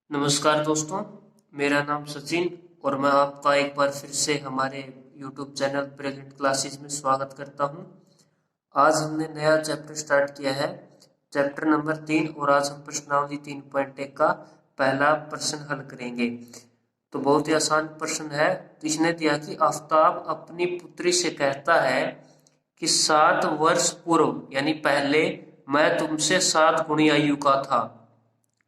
नमस्कार दोस्तों, मेरा नाम सचिन और मैं आपका एक बार फिर से हमारे YouTube चैनल ब्रिलियंट क्लासेस में स्वागत करता हूं। आज हमने नया चैप्टर स्टार्ट किया है, चैप्टर नंबर 3, और आज हम प्रश्नावली 3.1 का पहला प्रश्न हल करेंगे। तो बहुत ही आसान प्रश्न है। तो इसने दिया कि आफ्ताब अपनी पुत्री से कहता है कि 7 वर्ष पूर्व यानी पहले मैं तुमसे 7 गुणी आयु का था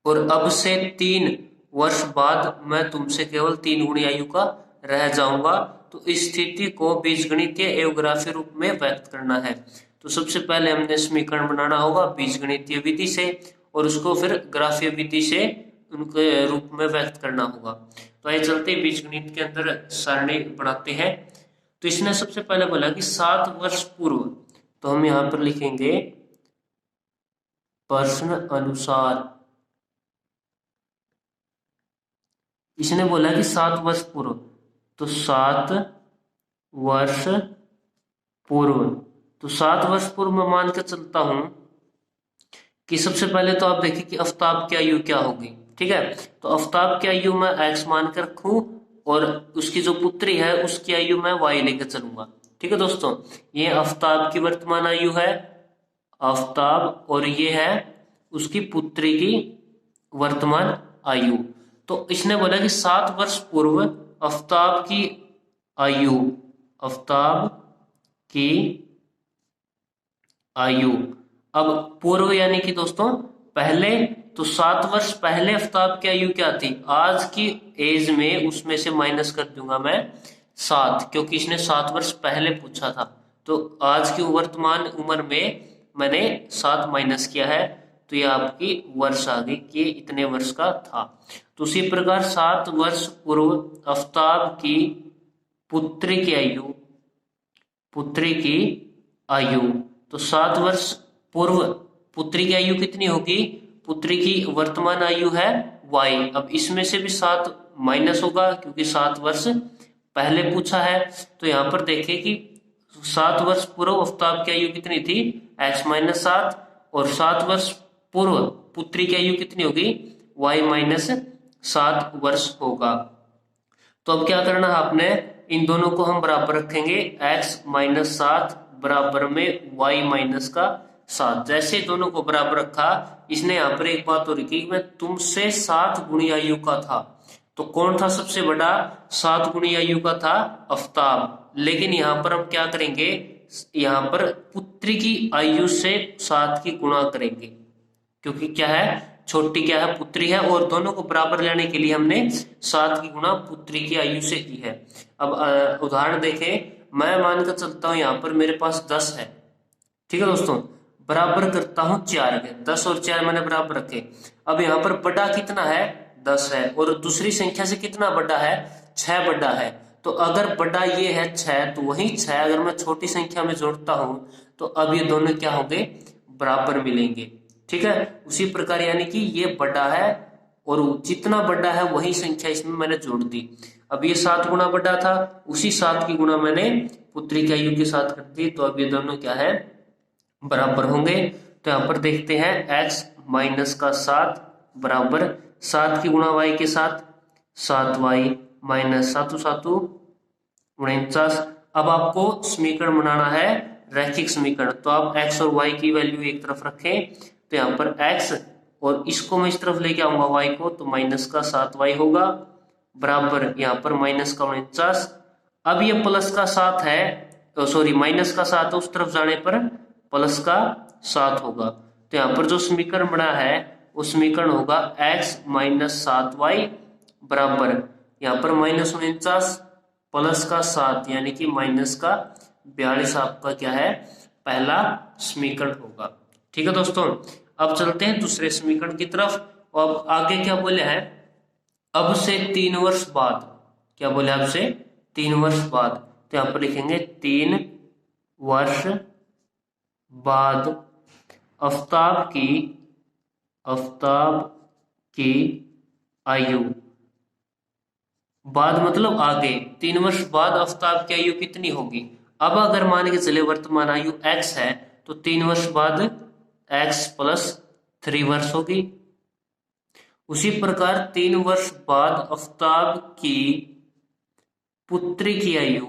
और अब से 3 वर्ष बाद मैं तुमसे केवल 3 गुणी आयु का रह जाऊंगा। तो इस स्थिति को बीजगणितीय एवं ग्राफीय रूप में व्यक्त करना है। तो सबसे पहले हमने समीकरण बनाना होगा बीजगणितीय विधि से और उसको फिर ग्राफीय विधि से उनके रूप में व्यक्त करना होगा। तो आइए चलते बीजगणित के अंदर सारणी बनाते हैं। तो इसने सबसे पहले बोला कि 7 वर्ष पूर्व, तो हम यहाँ पर लिखेंगे प्रश्न अनुसार। इसने बोला कि 7 वर्ष पूर्व, तो 7 वर्ष पूर्व, तो 7 वर्ष पूर्व मैं मान के चलता हूं कि सबसे पहले तो आप देखिए कि आफ्ताब की आयु क्या होगी। ठीक है, तो आफ्ताब की आयु मैं x मान के रखूं और उसकी जो पुत्री है उसकी आयु मैं y लेकर चलूंगा। ठीक है दोस्तों, ये आफ्ताब की वर्तमान आयु है, आफ्ताब, और ये है उसकी पुत्री की वर्तमान आयु। तो इसने बोला कि 7 वर्ष पूर्व आफ्ताब की आयु, आफ्ताब की आयु, अब पूर्व यानी कि दोस्तों पहले, तो 7 वर्ष पहले आफ्ताब की आयु क्या थी, आज की एज में उसमें से माइनस कर दूंगा मैं 7, क्योंकि इसने 7 वर्ष पहले पूछा था। तो आज की वर्तमान उम्र में मैंने 7 माइनस किया है, तो ये आपकी वर्ष आ गई कि इतने वर्ष का था। तो उसी प्रकार 7 वर्ष पूर्व आफ्ताब की पुत्री की आयु, पुत्री की आयु, तो 7 वर्ष पूर्व पुत्री की आयु कितनी होगी, पुत्री की वर्तमान आयु है y। अब इसमें से भी 7 माइनस होगा क्योंकि 7 वर्ष पहले पूछा है। तो यहाँ पर देखें कि 7 वर्ष पूर्व आफ्ताब की आयु कितनी थी, x-7, और 7 वर्ष पूर्व पुत्री की आयु कितनी होगी, y-7 वर्ष होगा। तो अब क्या करना है आपने, इन दोनों को हम बराबर रखेंगे, x-7 बराबर में y-7। जैसे दोनों को बराबर रखा, इसने यहाँ पर एक बात और लिखी, मैं तुमसे 7 गुणी आयु का था। तो कौन था सबसे बड़ा, 7 गुणी आयु का था आफ्ताब। लेकिन यहाँ पर हम क्या करेंगे, यहाँ पर पुत्री की आयु से 7 की गुणा करेंगे, क्योंकि क्या है, छोटी क्या है, पुत्री है, और दोनों को बराबर लेने के लिए हमने 7 की गुणा पुत्री की आयु से की है। अब उदाहरण देखें, मैं मानकर चलता हूं यहाँ पर मेरे पास 10 है। ठीक है दोस्तों, बराबर करता हूं 4 के, 10 और 4 मैंने बराबर रखे। अब यहाँ पर बड़ा कितना है, 10 है, और दूसरी संख्या से कितना बड़ा है, 6 बड़ा है। तो अगर बड़ा ये है 6, तो वही 6 अगर मैं छोटी संख्या में जोड़ता हूं तो अब ये दोनों क्या होंगे, बराबर मिलेंगे। ठीक है, उसी प्रकार यानी कि ये बड़ा है और जितना बड़ा है वही संख्या इसमें मैंने जोड़ दी। अब ये 7 गुना बड़ा था, उसी 7 की गुणा मैंने पुत्री की आयु के साथ कर दी, तो अब ये दोनों क्या है, बराबर होंगे। तो यहाँ पर देखते हैं x-7 बराबर 7 की गुणा y के साथ 7y-7 अब आपको समीकरण बनाना है, रैखिक समीकरण। तो आप x और y की वैल्यू एक तरफ रखें, तो यहाँ पर x और इसको मैं इस तरफ लेके आऊंगा y को, तो -7y होगा बराबर यहाँ पर -49। अब ये +7 है, सॉरी -7 उस तरफ जाने पर +7 होगा। तो यहाँ पर जो समीकरण बना है वो समीकरण होगा x-7y बराबर यहाँ पर -49 +7 यानी कि -42 आपका क्या है, पहला समीकरण होगा। ठीक है दोस्तों, अब चलते हैं दूसरे समीकरण की तरफ। अब आगे क्या बोले हैं, अब से 3 वर्ष बाद, क्या बोले, अब से 3 वर्ष बाद, तो यहाँ पर लिखेंगे 3 वर्ष बाद आफ्ताब की आयु, बाद मतलब आगे, 3 वर्ष बाद आफ्ताब की आयु कितनी होगी। अब अगर मान के चले वर्तमान आयु x है, तो 3 वर्ष बाद x + 3 वर्ष होगी, उसी प्रकार 3 वर्ष बाद आफताब की पुत्री की आयु,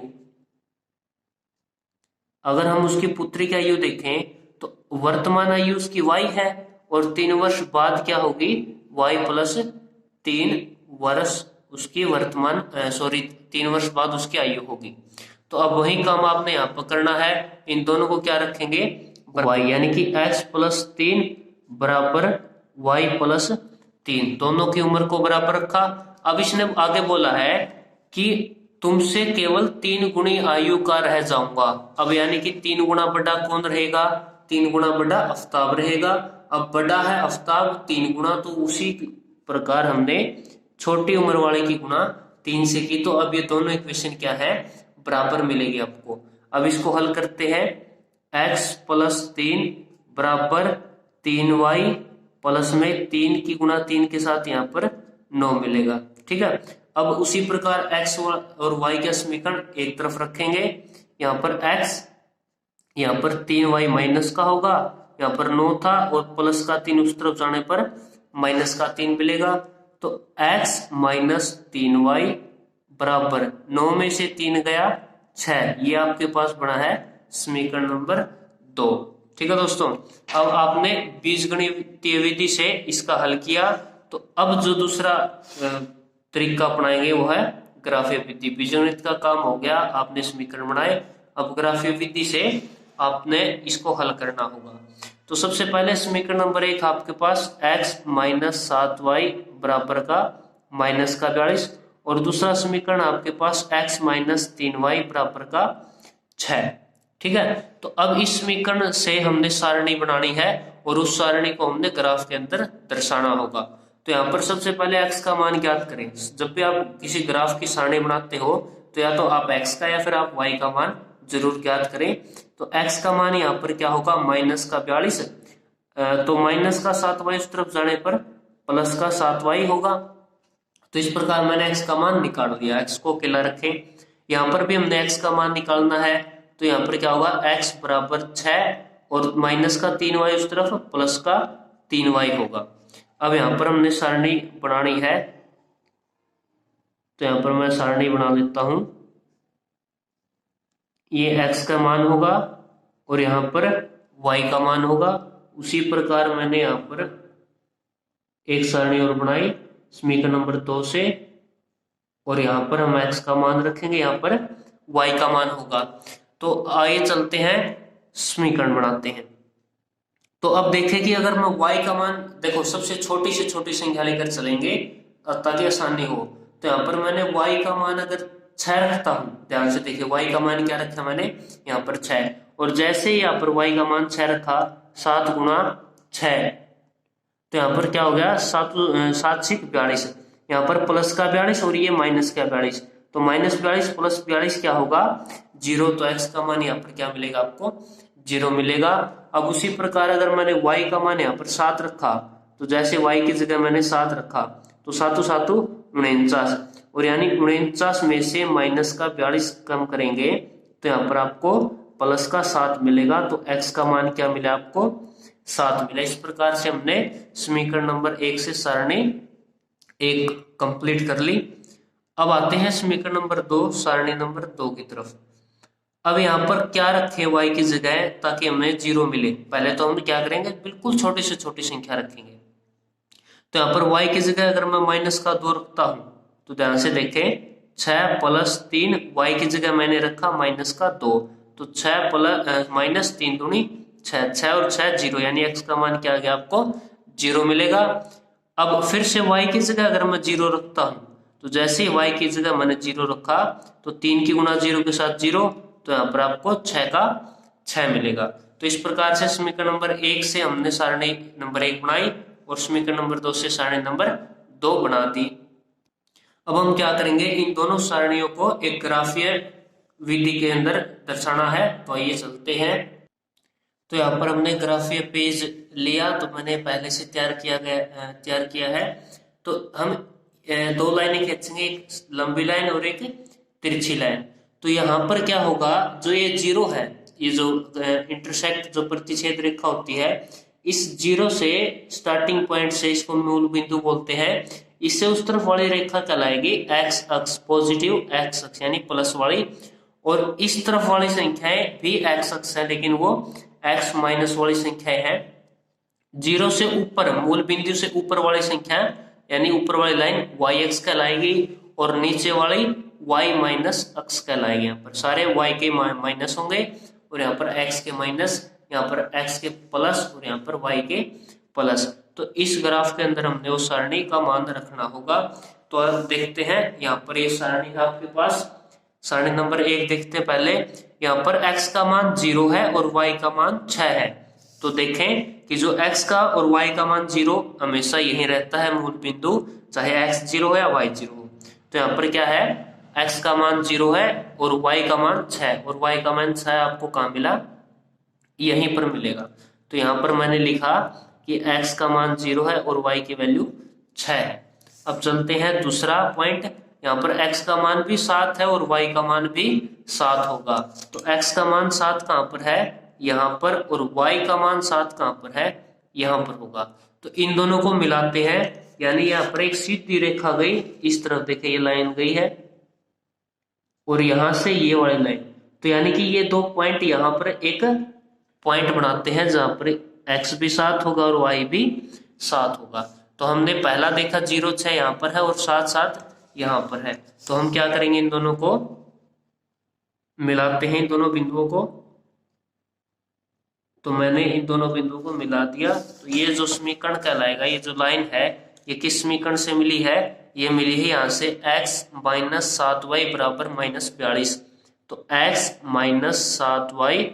अगर हम उसकी पुत्री की आयु देखें तो वर्तमान आयु उसकी y है और 3 वर्ष बाद क्या होगी y प्लस 3 वर्ष उसकी वर्तमान 3 वर्ष बाद उसकी आयु होगी। तो अब वही काम आपने यहाँ पर करना है, इन दोनों को क्या रखेंगे y, यानी कि x प्लस 3 बराबर y प्लस 3, दोनों की उम्र को बराबर रखा। अब इसने आगे बोला है कि तुमसे केवल 3 गुणी आयु का रह जाऊंगा। अब यानी कि 3 गुना बड़ा कौन रहेगा, 3 गुना बड़ा आफताब रहेगा। अब बड़ा है आफताब 3 गुना, तो उसी प्रकार हमने छोटी उम्र वाले की गुणा 3 से की। तो अब ये दोनों इक्वेशन क्या है, बराबर मिलेगी आपको। अब इसको हल करते हैं, x प्लस 3 बराबर 3y प्लस में 3 की गुणा 3 के साथ यहाँ पर 9 मिलेगा। ठीक है, अब उसी प्रकार x और y का समीकरण एक तरफ रखेंगे। यहाँ पर x, यहाँ पर 3y माइनस का होगा, यहाँ पर 9 था और प्लस का 3 उस तरफ जाने पर माइनस का 3 मिलेगा। तो x माइनस 3y बराबर 9 में से 3 गया 6, ये आपके पास बना है समीकरण नंबर 2। ठीक है दोस्तों, अब आपने बीजगणितीय विधि से इसका हल किया। तो अब जो दूसरा तरीका अपनाएंगे वो है ग्राफीय विधि। बीजगणित का काम हो गया, आपने समीकरण बनाए, अब ग्राफीय विधि से आपने इसको हल करना होगा। तो सबसे पहले समीकरण नंबर 1 आपके पास x माइनस 7y बराबर का माइनस का 42, और दूसरा समीकरण आपके पास x माइनस 3y बराबर का 6। ठीक है, तो अब इस समीकरण से हमने सारणी बनानी है और उस सारणी को हमने ग्राफ के अंदर दर्शाना होगा। तो यहाँ पर सबसे पहले x का मान ज्ञात करें। जब भी आप किसी ग्राफ की सारणी बनाते हो तो या तो आप x का या फिर आप y का मान जरूर ज्ञात करें। तो x का मान यहाँ पर क्या होगा, माइनस का 42, तो माइनस का 7y उस तरफ जाने पर प्लस का 7y होगा। तो इस प्रकार मैंने x का मान निकाल दिया, x को अकेला रखें। यहाँ पर भी हमने x का मान निकालना है, तो यहाँ पर क्या होगा, x बराबर 6 और माइनस का 3y उस तरफ प्लस का 3y होगा। अब यहाँ पर हमने सारणी बनानी है, तो यहाँ पर मैं सारणी बना देता हूं। ये x का मान होगा और यहाँ पर y का मान होगा। उसी प्रकार मैंने यहाँ पर एक सारणी और बनाई समीकरण नंबर 2 से, और यहाँ पर हम x का मान रखेंगे, यहाँ पर y का मान होगा। तो आइए चलते हैं समीकरण बनाते हैं। तो अब देखें कि अगर मैं y का मान, देखो सबसे छोटी से छोटी संख्या लेकर चलेंगे ताकि आसानी हो। तो यहाँ पर मैंने y का मान अगर 6 रखता हूं, ध्यान से देखिए y का मान क्या रखा मैंने यहाँ पर 6, और जैसे ही यहाँ पर y का मान 6 रखा 7 गुणा 6, तो यहाँ पर क्या हो गया 7 6 42, यहाँ पर प्लस का 42 और ये माइनस का 42, तो माइनस 42 प्लस 42 क्या होगा 0। तो x का मान यहाँ पर क्या मिलेगा आपको 0 मिलेगा। अब उसी प्रकार अगर मैंने y का मान यहाँ पर 7 रखा, तो जैसे y की जगह मैंने 7 रखा तो 7 7 49, और यानी 49 में से माइनस का 42 कम करेंगे तो यहाँ पर आपको प्लस का 7 मिलेगा। तो x का मान क्या मिला आपको 7 मिला। इस प्रकार से हमने समीकरण नंबर 1 से सारणी 1 कंप्लीट कर ली। अब आते हैं समीकरण नंबर 2 सारणी नंबर 2 की तरफ। अब यहाँ पर क्या रखें y की जगह ताकि हमें 0 मिले। पहले तो हम क्या करेंगे, बिल्कुल छोटी से छोटी संख्या रखेंगे। तो यहाँ पर y की जगह अगर मैं माइनस का 2 रखता हूं, तो ध्यान से देखें 6 प्लस 3, y की जगह मैंने रखा माइनस का 2, तो 6 प्लस माइनस 3 दूनी 6, 6 और 6 0, यानी x का मान क्या आ गया आपको 0 मिलेगा। अब फिर से y की जगह अगर मैं 0 रखता हूं, तो जैसे ही y की जगह मैंने 0 रखा तो 3 की गुणा 0 के साथ 0, तो यहाँ पर आपको 6 का 6 मिलेगा। तो इस प्रकार से समीकरण नंबर 1 से हमने सारणी नंबर 1 बनाई और समीकरण नंबर 2 से सारणी नंबर 2 बना दी। अब हम क्या करेंगे, इन दोनों सारणियों को एक ग्राफीय विधि के अंदर दर्शाना है। तो आइए चलते हैं। तो यहाँ पर हमने ग्राफीय पेज लिया, तो मैंने पहले से तैयार किया है। तो हम 2 लाइनें खींचेंगे, एक लंबी लाइन और एक तिरछी लाइन। तो यहाँ पर क्या होगा, जो ये 0 है, ये जो इंटरसेक्ट जो प्रतिच्छेद रेखा होती है, इस जीरो से स्टार्टिंग पॉइंट से इसको मूल बिंदु बोलते हैं। इससे उस तरफ वाली रेखा कहलाएगी एक्स अक्ष, पॉजिटिव एक्स अक्ष यानी प्लस वाली, और इस तरफ वाली संख्याएं भी एक्स अक्ष है लेकिन वो एक्स माइनस वाली संख्याएं हैं। जीरो से ऊपर मूल बिंदु से ऊपर वाली संख्या यानी ऊपर वाली लाइन वाई एक्स कहलाएगी और नीचे वाली वाई माइनस अक्ष कहलाएगी। यहाँ पर सारे वाई के माइनस होंगे और यहाँ पर एक्स के माइनस, यहाँ पर एक्स के प्लस और यहाँ पर वाई के प्लस। तो इस ग्राफ के अंदर हमने उस सारणी का मान रखना होगा। तो अब देखते हैं यहाँ पर ये सारणी है आपके पास। सारणी नंबर 1 देखते हैं पहले। यहाँ पर x का मान 0 है और y का मान 6 है। तो देखें कि जो x का और y का मान 0 हमेशा यही रहता है मूल बिंदु, चाहे x 0 हो या y 0 हो। तो यहाँ पर क्या है, x का मान 0 है और y का मान 6, और y का मान 6 आपको कहाँ मिला, यहीं पर मिलेगा। तो यहाँ पर मैंने लिखा कि x का मान 0 है और y की वैल्यू 6 है। अब चलते हैं दूसरा पॉइंट। यहाँ पर x का मान भी 7 है और y का मान भी 7 होगा। तो x का मान 7 कहाँ पर है, यहाँ पर, और y का मान 7 कहाँ पर है, यहाँ पर होगा। तो इन दोनों को मिलाते हैं, यानी यहाँ पर एक सीधी रेखा गई, इस तरफ देखे ये लाइन गई है और यहाँ से ये वाली लाइन। तो यानी कि ये दो पॉइंट यहाँ पर एक पॉइंट बनाते हैं जहाँ पर x भी 7 होगा और y भी 7 होगा। तो हमने पहला देखा 0 6 यहाँ पर है और 7 7 यहाँ पर है। तो हम क्या करेंगे, इन दोनों को मिलाते हैं, इन दोनों बिंदुओं को। तो मैंने इन दोनों बिंदुओं को मिला दिया। तो ये जो समीकरण कहलाएगा, ये जो लाइन है ये किस समीकरण से मिली है, ये मिली है यहाँ से x माइनस 7y बराबर माइनस 42। तो x माइनस 7y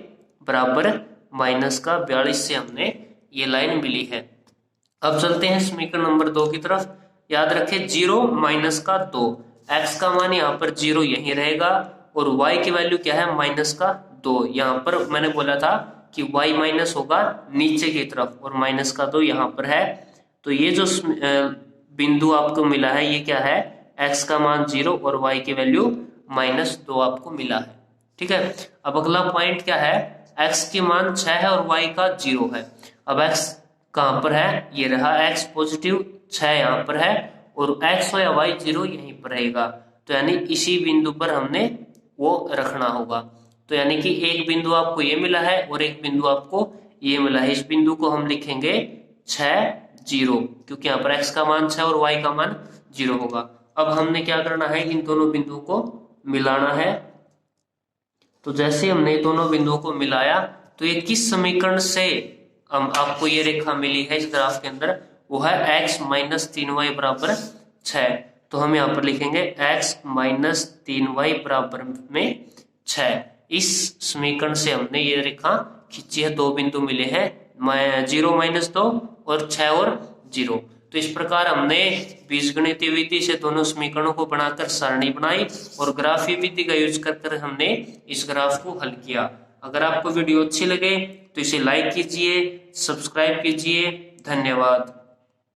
बराबर माइनस का 42 से हमने ये लाइन मिली है। अब चलते हैं समीकरण नंबर 2 की तरफ। याद रखें 0 माइनस का 2, x का मान यहाँ पर 0 यही रहेगा और y की वैल्यू क्या है, माइनस का 2। यहाँ पर मैंने बोला था कि y माइनस होगा नीचे की तरफ और माइनस का 2 यहाँ पर है। तो ये जो बिंदु आपको मिला है ये क्या है, x का मान 0 और y की वैल्यू माइनस 2 आपको मिला है। ठीक है। अब अगला पॉइंट क्या है, x के मान 6 है और y का 0 है। अब x कहाँ पर है, ये रहा x पॉजिटिव 6 यहाँ पर है और x हो या y 0 यहीं पर रहेगा। तो यानी इसी बिंदु पर हमने वो रखना होगा। तो यानी कि एक बिंदु आपको ये मिला है और एक बिंदु आपको ये मिला है। इस बिंदु को हम लिखेंगे 6 0, क्योंकि यहाँ पर x का मान 6 और y का मान 0 होगा। अब हमने क्या करना है, इन दोनों बिंदुओं को मिलाना है। तो जैसे हमने दोनों बिंदुओं को मिलाया तो ये किस समीकरण से आपको ये रेखा मिली है इस ग्राफ के अंदर, वो है x माइनस 3y बराबर 6। तो हम यहाँ पर लिखेंगे x माइनस 3y बराबर में 6। इस समीकरण से हमने ये रेखा खींची है, दो बिंदु मिले हैं 0 माइनस 2 और 6 और 0। तो इस प्रकार हमने बीजगणितीय विधि से दोनों समीकरणों को बनाकर सारणी बनाई और ग्राफीय विधि का यूज कर हमने इस ग्राफ को हल किया। अगर आपको वीडियो अच्छी लगे तो इसे लाइक कीजिए, सब्सक्राइब कीजिए। धन्यवाद।